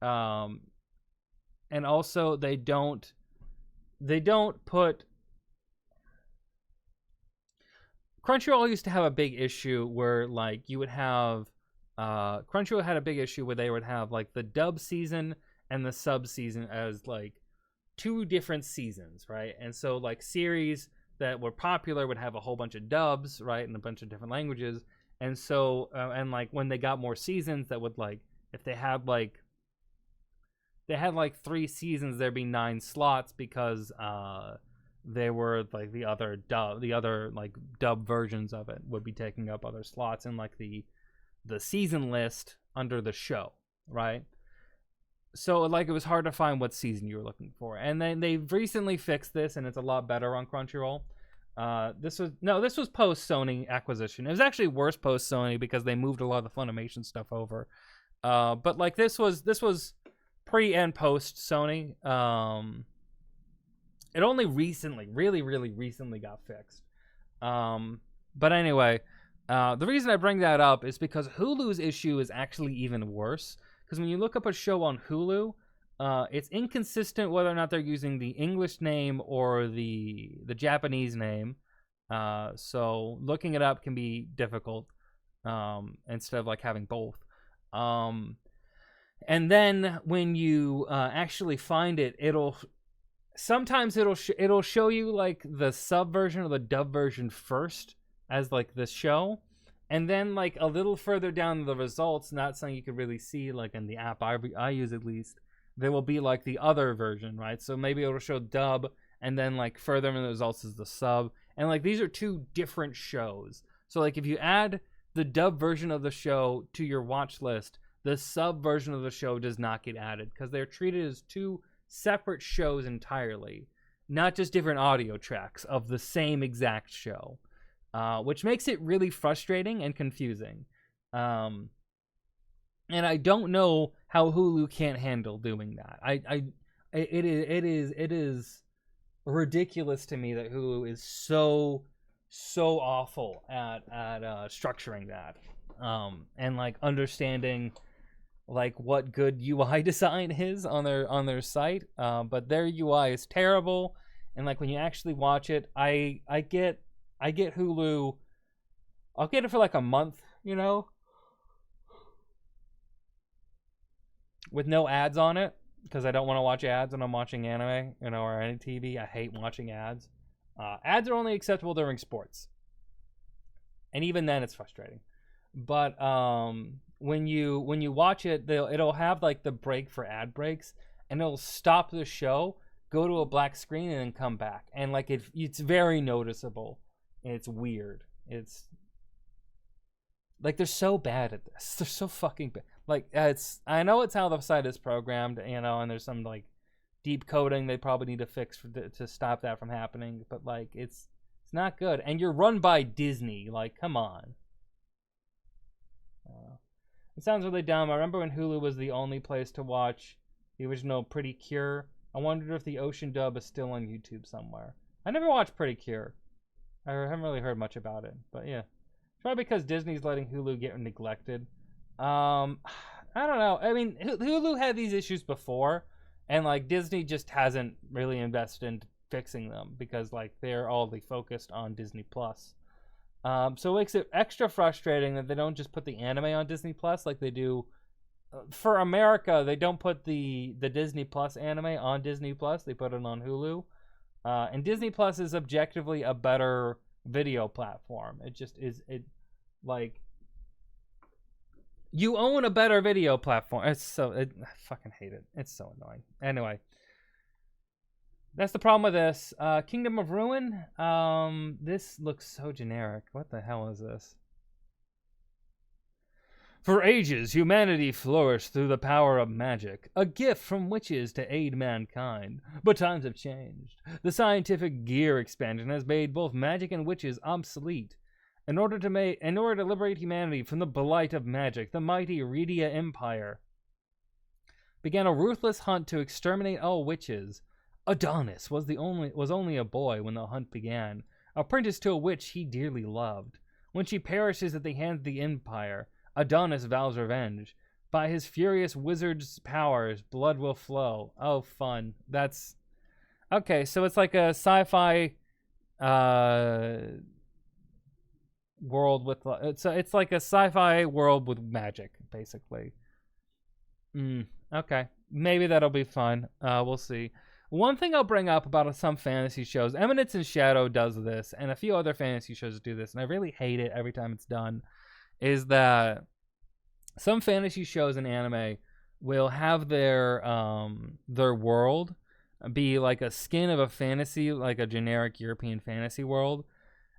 [SPEAKER 1] And also they don't put... Crunchyroll used to have a big issue where like you would have... Crunchyroll had a big issue where they would have like the dub season and the sub season as like two different seasons, right? And so like series that were popular would have a whole bunch of dubs, right, in a bunch of different languages. And so and like when they got more seasons, that would like, if they had like 3 seasons, there'd be 9 slots, because they were like the other like dub versions of it would be taking up other slots in like the season list under the show, right? So like, it was hard to find what season you were looking for. And then they've recently fixed this, and it's a lot better on Crunchyroll. This was post Sony acquisition. It was actually worse post Sony, because they moved a lot of the Funimation stuff over. But like, this was pre and post Sony. It only recently, really, really recently got fixed. But anyway, the reason I bring that up is because Hulu's issue is actually even worse. Because when you look up a show on Hulu, It's inconsistent whether or not they're using the English name or the Japanese name. So looking it up can be difficult, instead of like having both. And then when you actually find it, it'll show you like the sub version or the dub version first as like the show, and then like a little further down the results, not something you could really see like in the app I use at least, there will be like the other version, right? So maybe it'll show dub, and then like further in the results is the sub, and like these are two different shows. So like if you add the dub version of the show to your watch list, the sub version of the show does not get added because they're treated as two separate shows entirely, not just different audio tracks of the same exact show, which makes it really frustrating and confusing. And I don't know how Hulu can't handle doing that. It is ridiculous to me that Hulu is so awful at structuring that, and like understanding like what good UI design is on their site. But their UI is terrible, and like when you actually watch it, I get Hulu. I'll get it for like a month, with no ads on it, because I don't want to watch ads when I'm watching anime, or any TV. I hate watching ads. Ads are only acceptable during sports, and even then it's frustrating. But when you watch it, it'll have like the break for ad breaks, and it'll stop the show, go to a black screen, and then come back, and like it's very noticeable, and it's weird. It's like they're so bad at this. They're so fucking bad. Like I know it's how the site is programmed, and there's some like deep coding they probably need to fix to stop that from happening. But like it's not good, and you're run by Disney. Like, come on. It sounds really dumb. I remember when Hulu was the only place to watch the original Pretty Cure. I wondered if the Ocean dub is still on YouTube somewhere. I never watched Pretty Cure. I haven't really heard much about it, but yeah. Probably because Disney's letting Hulu get neglected. I don't know. I mean, Hulu had these issues before, and like Disney just hasn't really invested in fixing them because like they're all focused on Disney Plus. So it makes it extra frustrating that they don't just put the anime on Disney Plus like they do for America. They don't put the Disney Plus anime on Disney Plus. They put it on Hulu, and Disney Plus is objectively a better video platform. It just is. It like you own a better video platform. I fucking hate it. It's so annoying. Anyway, that's the problem with this. Kingdom of Ruin. This looks so generic. What the hell is this? For ages, humanity flourished through the power of magic, a gift from witches to aid mankind. But times have changed. The scientific gear expansion has made both magic and witches obsolete. In order to liberate humanity from the blight of magic, the mighty Redia Empire began a ruthless hunt to exterminate all witches. Adonis was only a boy when the hunt began, apprenticed to a witch he dearly loved. When she perishes at the hands of the Empire, Adonis vows revenge. By his furious wizard's powers, blood will flow. Oh, fun. That's okay. So it's like a sci-fi world with it's like a sci-fi world with magic, basically. Okay, maybe that'll be fun. We'll see. One thing I'll bring up about some fantasy shows, Eminence in Shadow does this, and a few other fantasy shows do this, and I really hate it every time it's done, is that some fantasy shows and anime will have their world be like a skin of a fantasy, like a generic European fantasy world,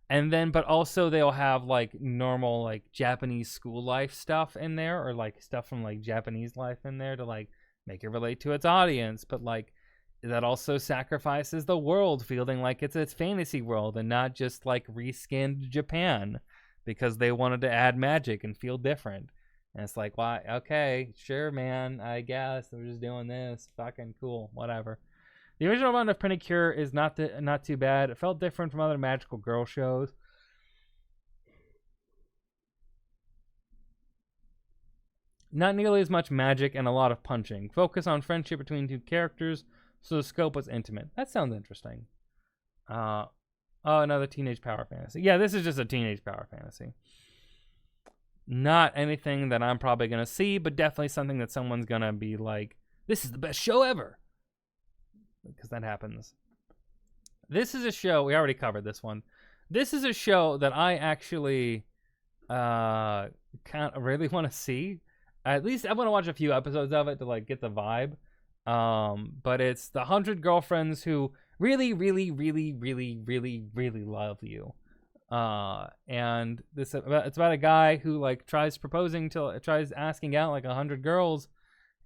[SPEAKER 1] and then but also they'll have like normal like Japanese school life stuff in there, or like stuff from like Japanese life in there to like make it relate to its audience, but like that also sacrifices the world feeling like it's its fantasy world and not just like reskinned Japan because they wanted to add magic and feel different. And it's like, why? Okay, sure, man. I guess we're just doing this. Fucking cool. Whatever. The original run of Pretty Cure is not too bad. It felt different from other magical girl shows. Not nearly as much magic and a lot of punching. Focus on friendship between two characters, so the scope was intimate. That sounds interesting. Oh, another teenage power fantasy. Yeah, this is just a teenage power fantasy. Not anything that I'm probably going to see, but definitely something that someone's going to be like, this is the best show ever. Because that happens. This is a show, we already covered this one. This is a show that I actually kind of really want to see. At least I want to watch a few episodes of it to like get the vibe. But it's the 100 Girlfriends Who Really, really, really, really, really, really love you. And it's about a guy who like tries asking out like 100 girls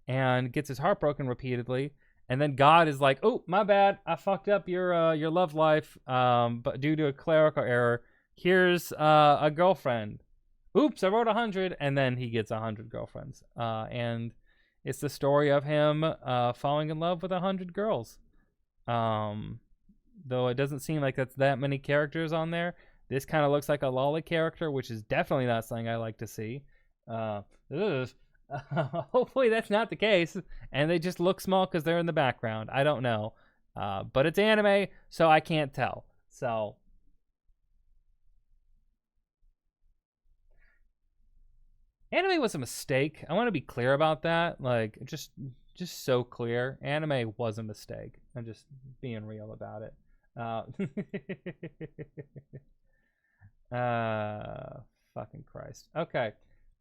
[SPEAKER 1] and gets his heart broken repeatedly. And then God is like, oh, my bad. I fucked up your love life. But due to a clerical error, here's a girlfriend. Oops, I wrote 100. And then he gets 100 girlfriends. And it's the story of him falling in love with 100 girls. Though it doesn't seem like that's that many characters on there. This kind of looks like a lolly character, which is definitely not something I like to see. Hopefully that's not the case, and they just look small because they're in the background. I don't know. But it's anime, so I can't tell. So anime was a mistake. I want to be clear about that. Like, just so clear. Anime was a mistake. I'm just being real about it. Fucking Christ. Okay.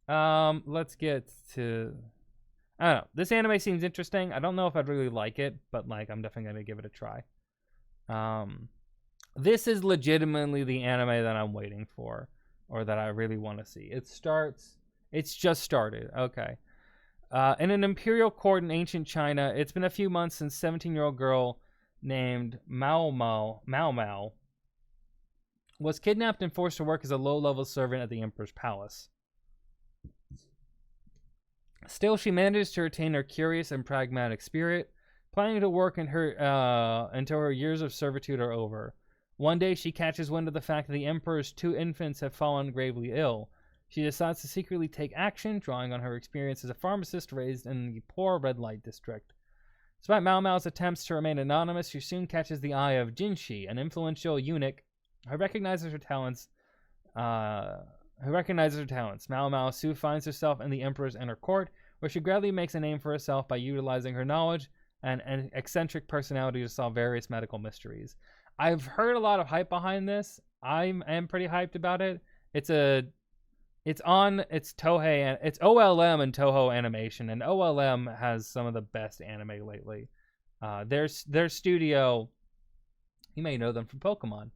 [SPEAKER 1] Let's get to, I don't know. This anime seems interesting. I don't know if I'd really like it, but like I'm definitely gonna give it a try. This is legitimately the anime that I'm waiting for, or that I really want to see. It's just started. Okay. In an imperial court in ancient China, it's been a few months since 17-year-old girl named Mao Mao was kidnapped and forced to work as a low-level servant at the emperor's palace. Still, she manages to retain her curious and pragmatic spirit, planning to work in her until her years of servitude are over. One day, she catches wind of the fact that the emperor's 2 infants have fallen gravely ill. She decides to secretly take action, drawing on her experience as a pharmacist raised in the poor red light district. Despite Mao Mao's attempts to remain anonymous, she soon catches the eye of Jinshi, an influential eunuch who recognizes her talents. Mao Mao soon finds herself in the emperor's inner court, where she gradually makes a name for herself by utilizing her knowledge and an eccentric personality to solve various medical mysteries. I've heard a lot of hype behind this. I am pretty hyped about it. It's Tohei, and it's OLM and Toho Animation, and OLM has some of the best anime lately. Their studio, you may know them from Pokemon.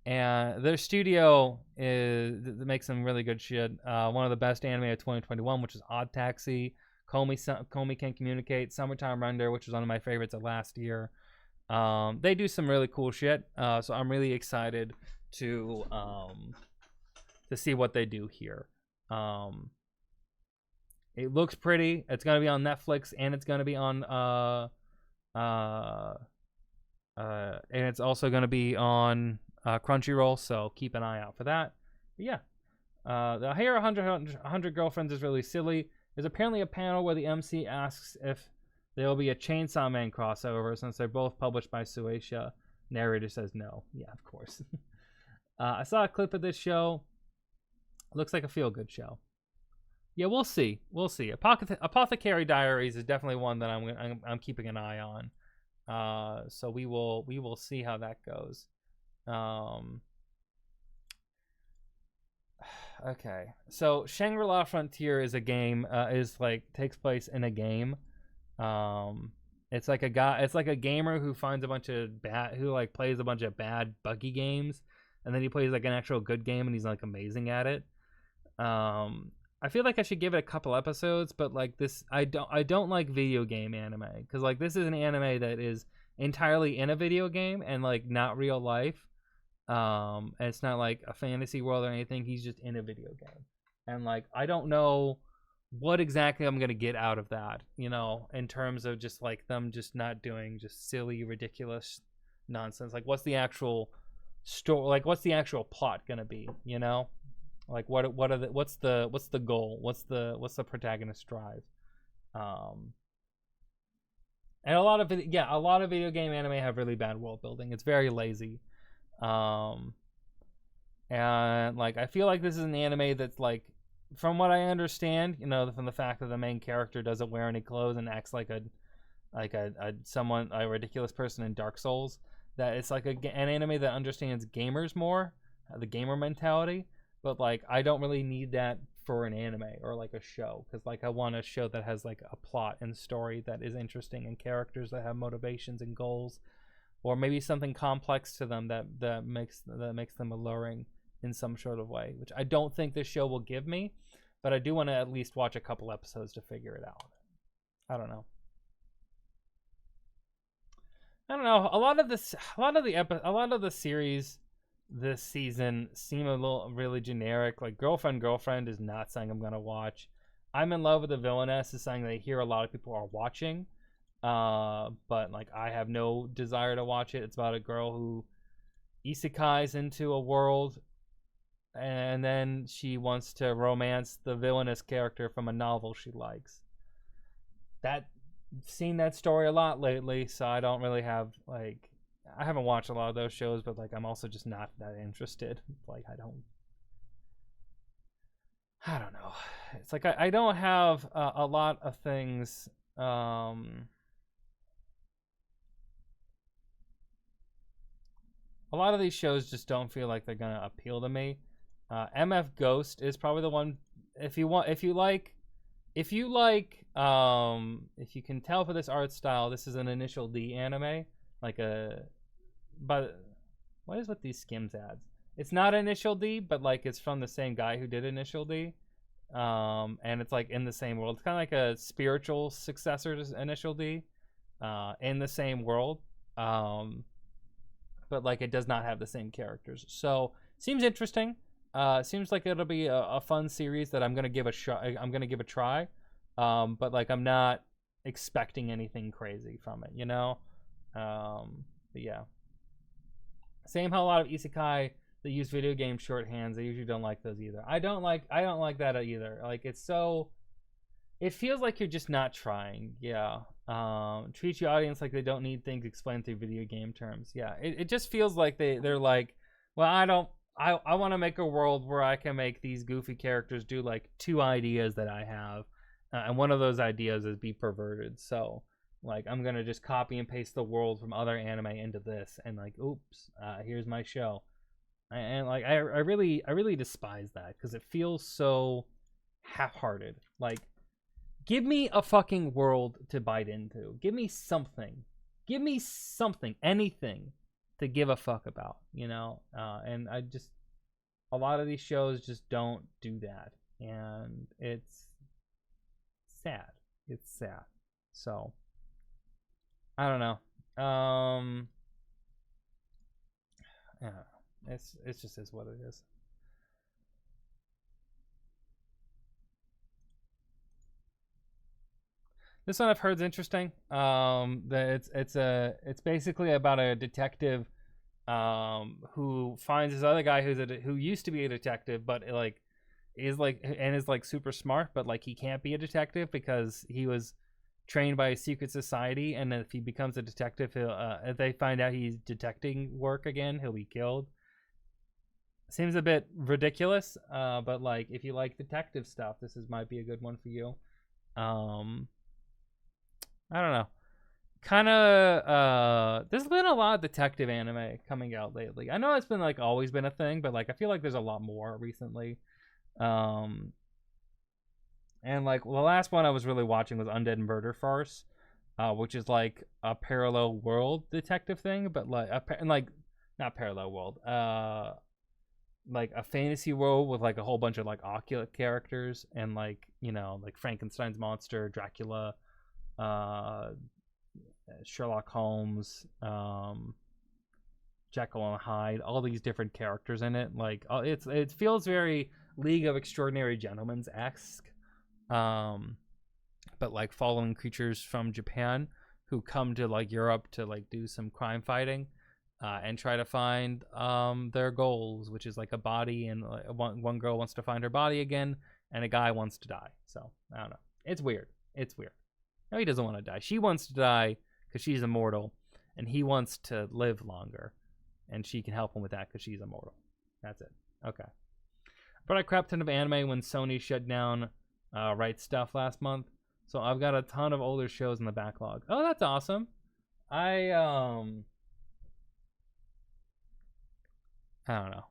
[SPEAKER 1] And their studio makes some really good shit. One of the best anime of 2021, which is Odd Taxi, Komi Can Communicate, Summertime Render, which was one of my favorites of last year. They do some really cool shit. So I'm really excited to see what they do here. It looks pretty. It's gonna be on Netflix, and it's gonna be on and it's also gonna be on Crunchyroll. So keep an eye out for that. But yeah, the Hero 100 Girlfriends is really silly. There's apparently a panel where the MC asks if there will be a Chainsaw Man crossover since they're both published by Shueisha. Narrator says no. Yeah, of course. I saw a clip of this show. Looks like a feel-good show. Yeah, we'll see. We'll see. Apothecary Diaries is definitely one that I'm keeping an eye on. So we will see how that goes. Okay. So Shangri-La Frontier is a game. Takes place in a game. It's like a gamer who finds a bunch of plays a bunch of bad buggy games, and then he plays like an actual good game, and he's like amazing at it. I feel like I should give it a couple episodes, but like this, I don't like video game anime, because like this is an anime that is entirely in a video game and like not real life. And it's not like a fantasy world or anything. He's just in a video game, and like I don't know what exactly I'm gonna get out of that, you know, in terms of just like them just not doing just silly, ridiculous nonsense. Like, what's the actual story? Like, what's the actual plot gonna be? You know. Like what's the goal? What's the protagonist drive? And a lot of video game anime have really bad world building. It's very lazy. And like I feel like this is an anime that's like, from what I understand, from the fact that the main character doesn't wear any clothes and acts like a ridiculous person in Dark Souls, that it's like an anime that understands gamers more, the gamer mentality. But like I don't really need that for an anime or like a show, because like I want a show that has like a plot and story that is interesting and characters that have motivations and goals, or maybe something complex to them that makes them alluring in some sort of way, which I don't think this show will give me, but I do want to at least watch a couple episodes to figure it out. I don't know. A lot of the series this season seem a little really generic. Like Girlfriend is not something I'm gonna watch. I'm in Love with the Villainess is something that I hear a lot of people are watching, but like I have no desire to watch it. It's about a girl who isekais into a world, and then she wants to romance the villainous character from a novel she likes. Seen that story a lot lately, so I don't really have like, I haven't watched a lot of those shows, but like I'm also just not that interested. Like I don't know. It's like I don't have a lot of things. A lot of these shows just don't feel like they're gonna appeal to me. MF Ghost is probably the one. If you can tell for this art style, this is an Initial D anime. But what is with these Skims ads? It's not Initial D, but like it's from the same guy who did Initial D. And it's like in the same world. It's kind of like a spiritual successor to Initial D, in the same world. But like it does not have the same characters. So seems interesting. Seems like it'll be a fun series that I'm gonna give a try. But like I'm not expecting anything crazy from it, But yeah. Same how a lot of isekai that use video game shorthands, I usually don't like those either. I don't like that either. Like it feels like you're just not trying. Yeah. Treat your audience like they don't need things explained through video game terms. Yeah. It just feels like they're like, well, I want to make a world where I can make these goofy characters do like 2 ideas that I have, and one of those ideas is be perverted. So like I'm gonna just copy and paste the world from other anime into this, and like, oops, here's my show. And like I really despise that, because it feels so half-hearted. Like, give me a fucking world to bite into. Give me something, anything to give a fuck about, and a lot of these shows just don't do that, and it's sad. So I don't know. Yeah, it's just is what it is. This one I've heard is interesting. It's basically about a detective who finds this other guy who used to be a detective, but is super smart, but like he can't be a detective because he was trained by a secret society, and if he becomes a detective, if they find out he's detecting work again, he'll be killed. Seems a bit ridiculous, but like if you like detective stuff, might be a good one for you. I don't know. Kind of, there's been a lot of detective anime coming out lately. I know it's been like always been a thing, but like I feel like there's a lot more recently. And like the last one I was really watching was Undead Murder Farce, which is like a parallel world detective thing, but like not parallel world, like a fantasy world with like a whole bunch of like occult characters, and like like Frankenstein's monster, Dracula, Sherlock Holmes, Jekyll and Hyde, all these different characters in it. Like it feels very League of Extraordinary Gentlemen's-esque, but like following creatures from Japan who come to like Europe to like do some crime fighting. and try to find their goals, which is like a body, and one girl wants to find her body again, and a guy wants to die. So I don't know. It's weird. It's weird. No, he doesn't want to die. She wants to die because she's immortal, and he wants to live longer, and she can help him with that because she's immortal. That's it. Okay. But I crap ton of anime when Sony shut down Right Stuff last month, so I've got a ton of older shows in the backlog. Oh, that's awesome. I don't know.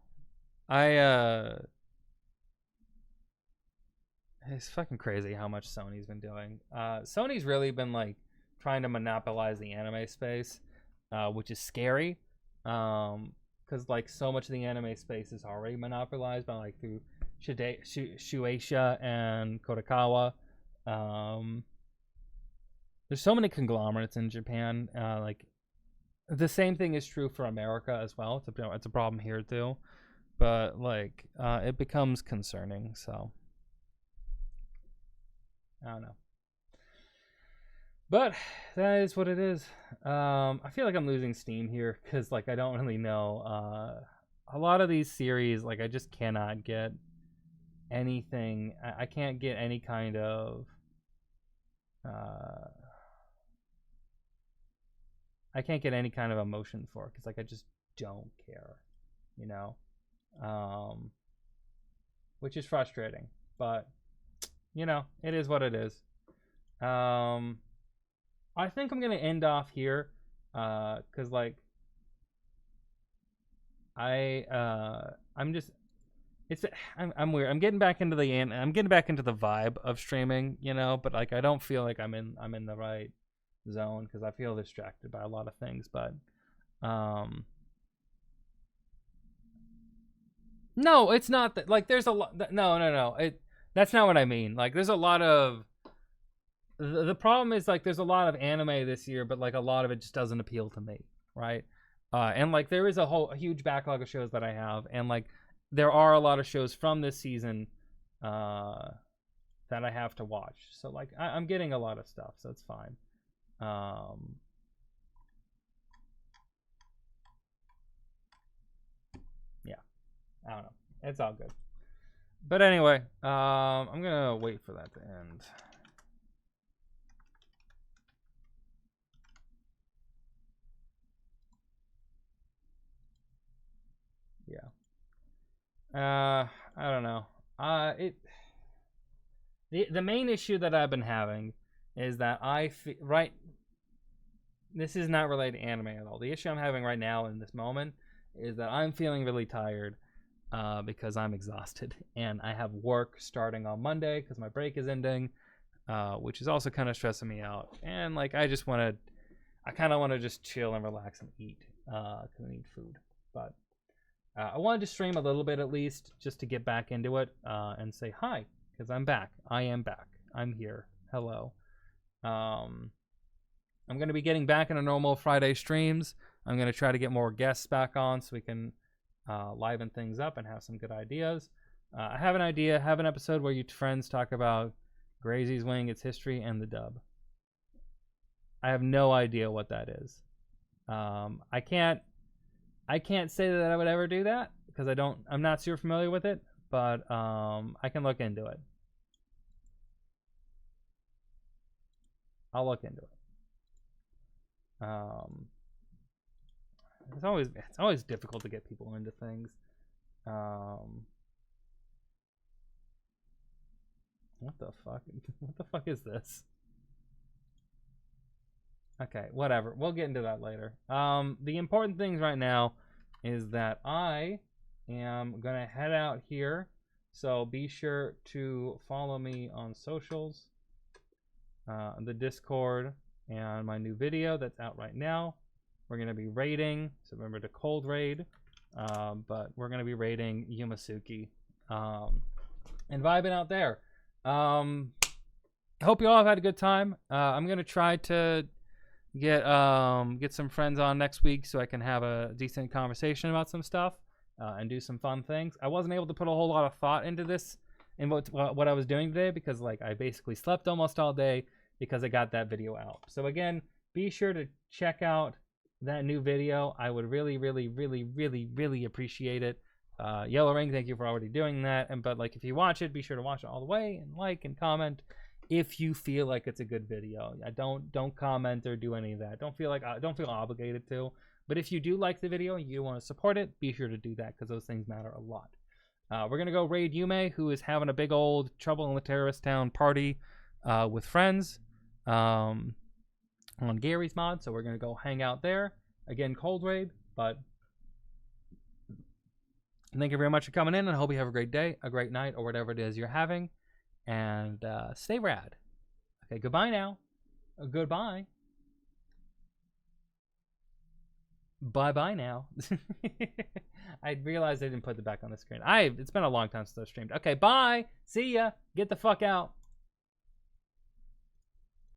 [SPEAKER 1] It's fucking crazy how much Sony's been doing. Sony's really been like trying to monopolize the anime space, which is scary. Because like so much of the anime space is already monopolized by like through Shueisha and Kodakawa. There's so many conglomerates in Japan. Like the same thing is true for America as well. It's a problem here too, but like it becomes concerning. So I don't know. But that is what it is. I feel like I'm losing steam here because like I don't really know. A lot of these series, like I just cannot get anything. I can't get any kind of. I can't get any kind of emotion for it because like I just don't care, you know. Which is frustrating, but you know it is what it is. I think I'm gonna end off here, cause like I'm weird. I'm getting back into the vibe of streaming, you know, but like I don't feel like I'm in the right zone because I feel distracted by a lot of things. But no, it's not that. Like there's a lot. No. That's not what I mean. Like there's a lot of. The problem is like there's a lot of anime this year, but like a lot of it just doesn't appeal to me, right? And like there is a huge backlog of shows that I have, and like there are a lot of shows from this season that I have to watch. So like I'm getting a lot of stuff, so it's fine. Yeah, I don't know. It's all good. But anyway, I'm gonna wait for that to end. Yeah. I don't know. The main issue that I've been having is that this is not related to anime at all. The issue I'm having right now in this moment is that I'm feeling really tired because I'm exhausted, and I have work starting on Monday because my break is ending, which is also kind of stressing me out. And like I kind of want to just chill and relax and eat because I need food. But I wanted to stream a little bit at least just to get back into it and say hi because I'm back. I am back. I'm here. Hello. I'm going to be getting back into normal Friday streams. I'm going to try to get more guests back on so we can liven things up and have some good ideas. I have an idea. Have an episode where you friends talk about Grazie's Wing, its history, and the dub. I have no idea what that is. I can't say that I would ever do that because I'm not super familiar with it, but I can look into it. I'll look into it. It's always difficult to get people into things. What the fuck? What the fuck is this? Okay, whatever. We'll get into that later. The important things right now is that I am gonna head out here. So be sure to follow me on socials, the Discord, and my new video that's out right now. We're gonna be raiding, so remember to cold raid, but we're gonna be raiding Yumasuki and vibing out there. I hope you all have had a good time. I'm gonna try to get some friends on next week so I can have a decent conversation about some stuff and do some fun things. I wasn't able to put a whole lot of thought into this and what I was doing today because like I basically slept almost all day because I got that video out. So again, be sure to check out that new video, I would really, really, really, really, really appreciate it. Yellow Ring, thank you for already doing that. But like, if you watch it, be sure to watch it all the way and like and comment if you feel like it's a good video. Don't comment or do any of that. Don't feel obligated to. But if you do like the video and you want to support it, be sure to do that because those things matter a lot. We're gonna go raid Yume, who is having a big old Trouble in the Terrorist Town party with friends on Gary's mod. So we're gonna go hang out there again, cold raid. But thank you very much for coming in, and I hope you have a great day, a great night, or whatever it is you're having. And stay rad. Okay, goodbye now. Goodbye. Bye-bye now. I realized I didn't put it back on the screen. It's been a long time since I streamed. Okay, bye. See ya. Get the fuck out.